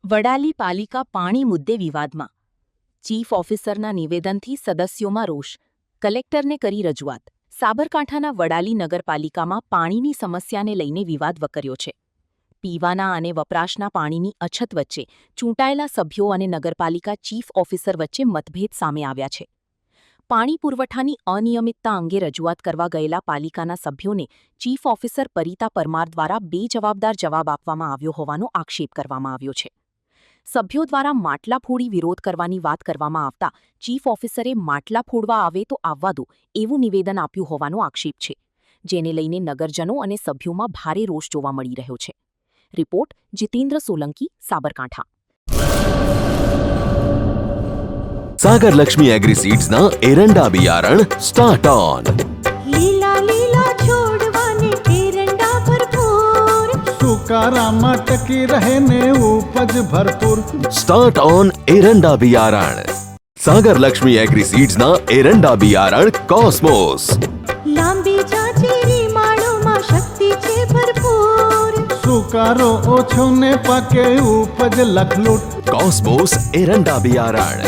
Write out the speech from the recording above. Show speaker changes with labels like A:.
A: વડાલી પાલિકા પાણી મુદ્દે વિવાદમાં. ચીફ ઓફિસરના નિવેદનથી સદસ્યોમાં રોષ. કલેક્ટરને કરી રજૂઆત. સાબરકાંઠાના વડાલી નગરપાલિકામાં પાણીની સમસ્યાને લઈને વિવાદ વકર્યો છે. પીવાના અને વપરાશના પાણીની અછત વચ્ચે ચૂંટાયેલા સભ્યો અને નગરપાલિકા ચીફ ઓફિસર વચ્ચે મતભેદ સામે આવ્યા છે. પાણી પુરવઠાની અનિયમિતતા અંગે રજૂઆત કરવા ગયેલા પાલિકાના સભ્યોને ચીફ ઓફિસર પરિતા પરમાર દ્વારા બેજવાબદાર જવાબ આપવામાં આવ્યો હોવાનો આક્ષેપ કરવામાં આવ્યો છે. સભ્યો દ્વારા માટલા ફોડી વિરોધ કરવાની વાત કરવામાં આવતા ચીફ ઓફિસરે માટલા ફોડવા આવે તો આવવા દો એવું નિવેદન આપ્યું હોવાનો આક્ષેપ છે, જેને લઈને નગરજનો અને સભ્યોમાં ભારે રોષ જોવા મળી રહ્યો છે. રિપોર્ટ જીતેન્દ્ર સોલંકી, સાબરકાંઠા.
B: सागर लक्ष्मी एग्रीसीड्स ना एरंडा बियारण स्टार्ट ऑन.
C: લીલા લીલા છોડવાને એરંડા ભરપૂર,
D: સુકારામાં ટકી રહે ને ઉપજ ભરપૂર.
B: स्टार्ट ऑन एरंडा बियारण. सागर लक्ष्मी एग्रीसीड्स ना एरंडा बियारण कॉस्मोस.
C: લાંબી જાચેરી માળોમાં શક્તિ છે ભરપૂર.
D: સુકારો ઓછો ને પાકે ઉપજ લખલૂટ.
B: कॉस्मोस एरंडा बियारण.